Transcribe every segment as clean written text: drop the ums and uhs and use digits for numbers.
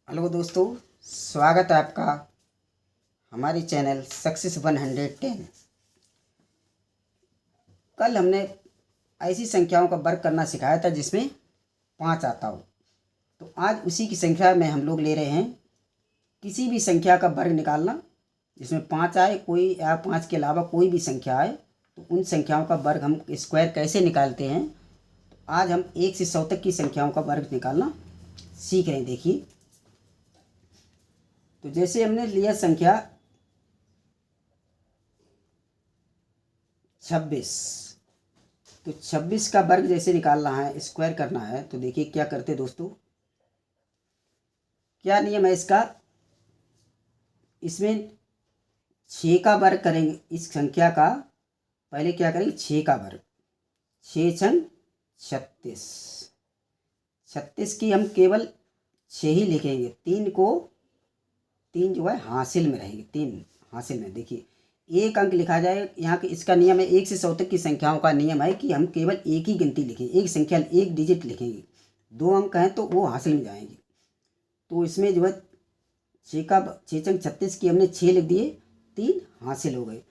Hello दोस्तों, स्वागत है आपका हमारे चैनल सक्सेस 110। कल हमने ऐसी संख्याओं का वर्ग करना सिखाया था जिसमें 5 आता हो। तो आज उसी की संख्या में हम लोग ले रहे हैं किसी भी संख्या का वर्ग निकालना जिसमें 5 आए, कोई या 5 के अलावा कोई भी संख्या आए। तो उन संख्याओं का वर्ग हम स्क्वायर कैसे निकालते हैं, तो आज हम 1 से 100 तक की संख्याओं का वर्ग निकालना सीख रहे हैं। देखिए, तो जैसे हमने लिया संख्या 26, तो 26 का वर्ग जैसे निकालना है, स्क्वायर करना है, तो देखिए क्या करते दोस्तों, क्या नियम है इसका। इसमें 6 का वर्ग करेंगे। इस संख्या का पहले क्या करेंगे, 6 का वर्ग, 6 छंग 36। 36 की हम केवल 6 ही लिखेंगे, 3 जो है हासिल में रहेंगे, 3 हासिल में। देखिए, एक अंक लिखा जाए यहाँ के, इसका नियम है 1 से 100 तक की संख्याओं का नियम है कि हम केवल एक ही गिनती लिखेंगे, एक संख्या, एक डिजिट लिखेंगे। 2 अंक हैं तो वो हासिल में जाएंगे। तो इसमें जो है 6 छंग 36 की हमने 6 लिख दिए, 3 हासिल हो गए।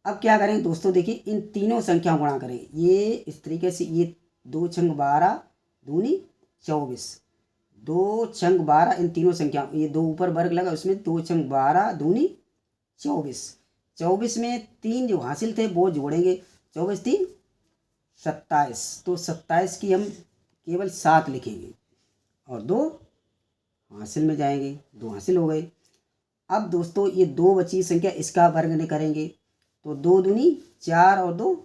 अब क्या करेंगे दोस्तों, देखिए इन तीनों संख्याओं गुणा करेंगे। ये इस तरीके से, ये 2 छंग 12 दूनी 24, 2 छंग 12, इन तीनों संख्याओं, ये 2 ऊपर वर्ग लगा, उसमें 2 छंग 12 दूनी 24। 24 में 3 जो हासिल थे वो जोड़ेंगे, 24 3 27। तो 27 की हम केवल 7 लिखेंगे और 2 हासिल में जाएंगे, 2 हासिल हो गए। अब दोस्तों ये 2 बची संख्या, इसका वर्ग नहीं करेंगे, तो 2 दूनी 4 और 2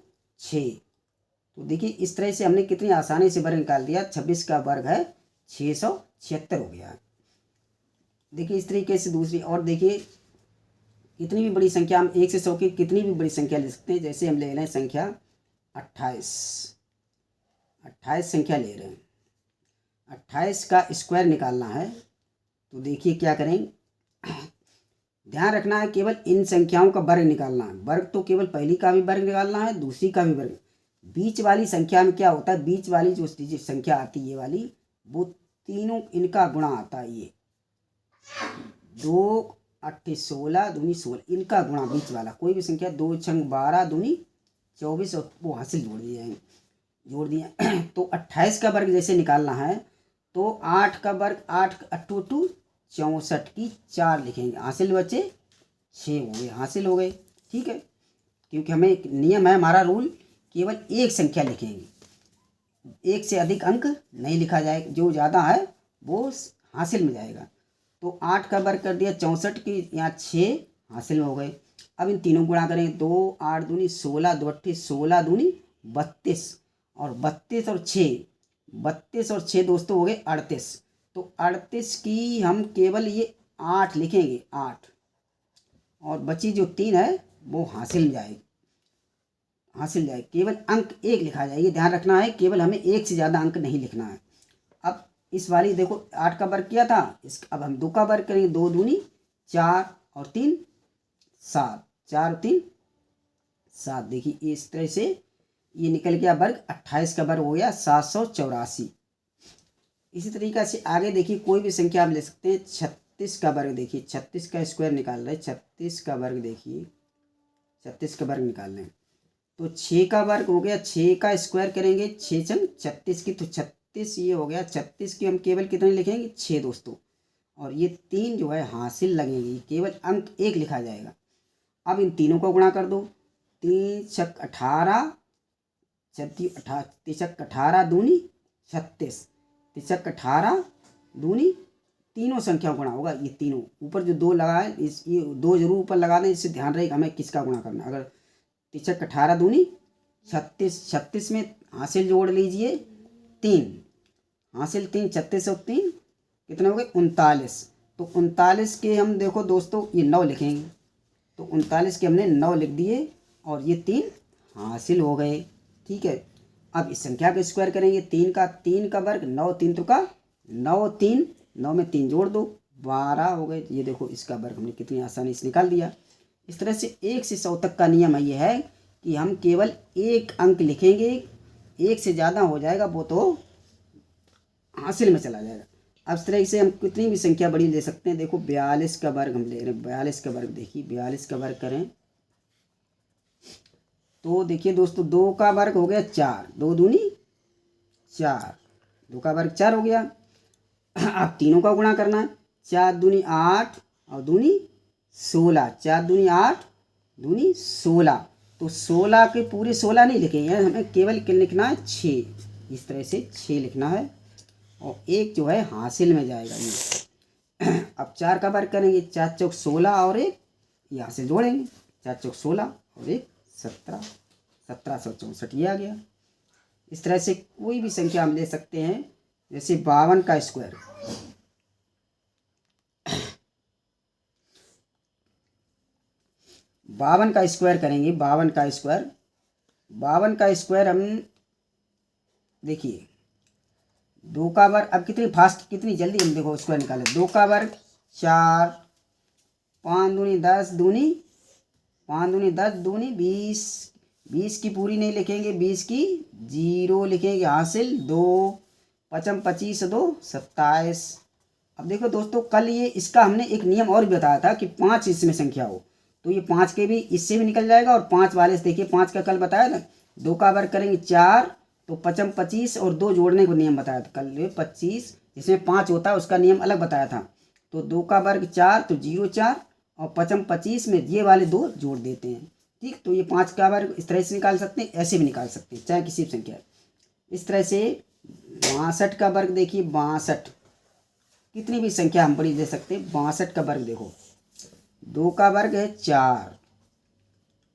6। तो देखिए इस तरह से हमने कितनी आसानी से वर्ग निकाल दिया। 26 का वर्ग है 676 हो गया। देखिए इस तरीके से दूसरी, और देखिए कितनी भी बड़ी संख्या, हम 1 से 100 की कितनी भी बड़ी संख्या ले सकते हैं। जैसे हम ले रहे हैं संख्या 28, 28 संख्या ले रहे हैं, 28 का स्क्वायर निकालना है। तो देखिए क्या करें, ध्यान रखना है केवल इन संख्याओं का वर्ग निकालना है। वर्ग तो केवल पहली का भी वर्ग निकालना है, दूसरी का भी वर्ग। बीच वाली संख्या में क्या होता है, बीच वाली जो संख्या आती है ये वाली, वो तीनों इनका गुणा आता है। ये 2 8 16 दूनी 16, इनका गुणा बीच वाला कोई भी संख्या, 2 छंग 12 दूनी 24 और वो हासिल जोड़ दिए हैं, जोड़ दिए। तो 28 का वर्ग जैसे निकालना है तो 8 का वर्ग, 8 8 2 64 की 4 लिखेंगे, हासिल बचे 6 हो गए, हासिल हो गए। ठीक है, क्योंकि हमें एक नियम है, हमारा रूल, केवल एक संख्या लिखेंगे, एक से अधिक अंक नहीं लिखा जाएगा, जो ज़्यादा है वो हासिल में जाएगा। तो 8 का वर्ग कर दिया 64 की, यहाँ 6 हासिल में हो गए। अब इन तीनों गुणा करें, 2 8 दूनी 16, 2 8 16 दूनी 32, और 32 और 6, 32 और 6 दोस्तों हो गए 38। तो 38 की हम केवल ये 8 लिखेंगे, 8, और बची जो 3 है वो हासिल में जाएगी, हासिल जाए, केवल अंक 1 लिखा जाए। ये ध्यान रखना है, केवल हमें 1 से ज़्यादा अंक नहीं लिखना है। अब इस वाली देखो 8 का वर्ग किया था, अब हम 2 का वर्ग करेंगे, 2 दूनी 4 और 3 7, 4 और 3 7। देखिए इस तरह से ये निकल गया वर्ग, 28 का वर्ग हो गया 784। इसी तरीके से आगे देखिए कोई भी संख्या आप ले सकते हैं। 36 का वर्ग, देखिए 36 का स्क्वायर निकाल रहे हैं, 36 का वर्ग, देखिए 36 का वर्ग निकाल रहे हैं। तो 6 का वर्ग हो गया, 6 का स्क्वायर करेंगे, 6 छंग 36 की, तो 36 ये हो गया। 36 की हम केवल कितने लिखेंगे, 6 दोस्तों, और ये 3 जो है हासिल लगेंगी, केवल अंक 1 लिखा जाएगा। अब इन तीनों को गुणा कर दो, 3 छक 18, 18 दूनी 36, 18 दूनी, तीनों संख्या गुणा होगा। ये तीनों ऊपर जो 2 लगा है, इस ये 2 जरूर ऊपर लगा दें, इससे ध्यान रहेगा हमें किसका गुणा करना। अगर 18 दूनी 36, 36 में हासिल जोड़ लीजिए 3, हासिल 3, 36 और 3 कितने हो गए, 39। तो 39 के हम देखो दोस्तों ये 9 लिखेंगे, तो 39 के हमने 9 लिख दिए और ये 3 हासिल हो गए। ठीक है, अब इस संख्या का स्क्वायर करेंगे, 3 का वर्ग, 9 3 तो का 9, 3 9 में 3 जोड़ दो, 12 हो गए। ये देखो इसका वर्ग हमने कितनी आसानी से निकाल दिया। इस तरह से 1 से 100 तक का नियम ये है कि हम केवल एक अंक लिखेंगे, 1 से ज़्यादा हो जाएगा वो तो हासिल में चला जाएगा। अब इस तरह से हम कितनी भी संख्या बड़ी ले सकते हैं। देखो 42 का वर्ग हम ले रहे हैं, 42 का वर्ग, देखिए 42 का वर्ग करें तो देखिए दोस्तों 2 का वर्ग हो गया 4, 2 दूनी 4, 2 का वर्ग 4 हो गया। अब तीनों का गुणा करना है, 4 दूनी 8 और दूनी 16, 4 दूनी 8 दूनी 16, तो 16 के पूरे 16 नहीं लिखेंगे, हमें केवल लिखना है 6, इस तरह से 6 लिखना है और एक जो है हासिल में जाएगा ये। अब 4 का वर्ग करेंगे, 4 चौक 16 और एक यहाँ से जोड़ेंगे, 4 चौक 16 और एक 17, 1764 ये आ गया। इस तरह से कोई भी संख्या हम ले सकते हैं, जैसे 52 का स्क्वायर, 52 का स्क्वायर करेंगे, 52 का स्क्वायर, 52 का स्क्वायर हम देखिए 2 का वर्ग, अब कितनी फास्ट कितनी जल्दी हम देखो स्क्वायर निकालें, 2 का वर्ग 4, 5 दूनी 10 दूनी 5 दूनी 10 दूनी 20, 20 की पूरी नहीं लिखेंगे, 20 की 0 लिखेंगे, हासिल 2, 5 25 2 27। अब देखो दोस्तों कल ये इसका हमने एक नियम और भी बताया था कि 5 इसमें संख्या हो तो ये 5 के भी इससे भी निकल जाएगा और 5 वाले से देखिए 5 का कल बताया था, 2 का वर्ग करेंगे 4 तो 5 25 और 2 जोड़ने को नियम बताया था कल, 25 जिसमें 5 होता है उसका नियम अलग बताया था। तो 2 का वर्ग 4 तो 0 4 और 5 25 में ये वाले 2 जोड़ देते हैं, ठीक। तो ये 5 का वर्ग इस तरह से निकाल सकते हैं, ऐसे भी निकाल सकते हैं चाहे किसी भी संख्या। इस तरह से 62 का वर्ग देखिए, 62 कितनी भी संख्या हम बड़ी दे सकते हैं। 62 का वर्ग देखो, 2 का वर्ग है 4,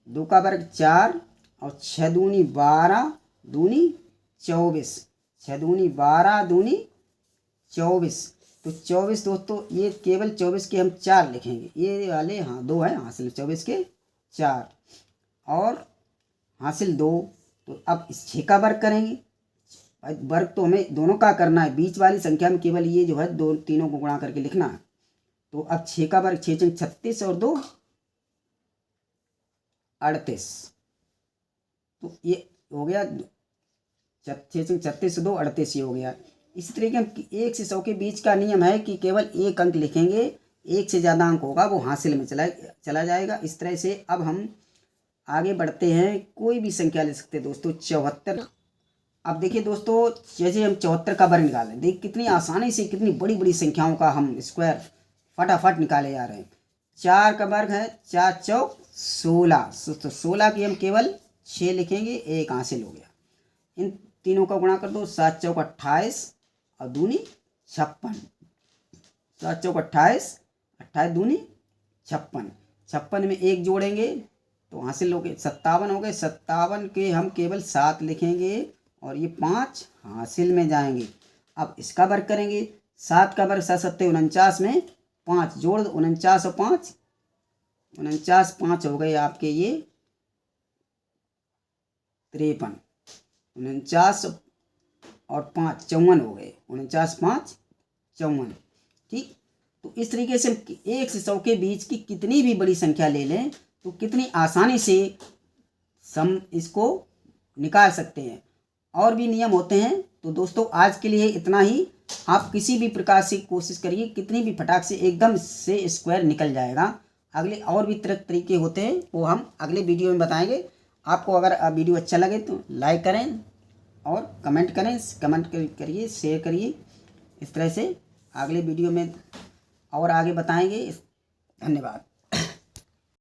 2 का वर्ग 4 और 6 दूनी 12 दूनी 24, 6 दूनी 12 दूनी 24, तो 24 दोस्तों ये केवल 24 के हम 4 लिखेंगे, ये वाले हाँ 2 है हासिल, 24 के 4 और हासिल 2। तो अब इस 6 का वर्ग करेंगे, वर्ग तो हमें दोनों का करना है, बीच वाली संख्या में केवल ये जो है दो तीनों को गुणा करके लिखना है। तो अब 6 का वर्ग 6 चंग 36 और 2 38, तो ये हो गया 6 चंग 36 2 38 ये हो गया। इसी तरीके हम 1 से 100 के बीच का नियम है कि केवल एक अंक लिखेंगे, एक से ज़्यादा अंक होगा वो हासिल में चला जाएगा। इस तरह से अब हम आगे बढ़ते हैं, कोई भी संख्या ले सकते हैं दोस्तों। 74, अब देखिए दोस्तों जैसे हम 74 का वर्ग निकालें, देखिए कितनी आसानी से कितनी बड़ी बड़ी संख्याओं का हम स्क्वायर फटाफट निकाले जा रहे हैं। 4 का वर्ग है 4 चौक 16, तो 16 की हम केवल 6 लिखेंगे, एक हासिल हो गया। इन तीनों का गुणा कर दो, 7 चौक 28 और दूनी 56, 7 चौक 28, 28 दूनी 56, 56 में एक जोड़ेंगे तो हासिल हो गए 57 हो गए, 57 के हम केवल 7 लिखेंगे और ये 5 हासिल में जाएंगे। अब इसका वर्ग करेंगे, 7 का वर्ग 7 7 49 में 5 जोड़ दो, 49 और 5 49, 5 हो गए आपके ये 53, 49 और 5 54 हो गए, 49 5 54, ठीक। तो इस तरीके से 1 से 100 के बीच की कितनी भी बड़ी संख्या ले लें तो कितनी आसानी से सम इसको निकाल सकते हैं। और भी नियम होते हैं। तो दोस्तों आज के लिए इतना ही। आप किसी भी प्रकार से कोशिश करिए, कितनी भी फटाक से एकदम से स्क्वायर निकल जाएगा। अगले और भी तरीके होते हैं वो हम अगले वीडियो में बताएंगे। आपको अगर वीडियो अच्छा लगे तो लाइक करें और कमेंट करिए, शेयर करिए। इस तरह से अगले वीडियो में और आगे बताएंगे। धन्यवाद।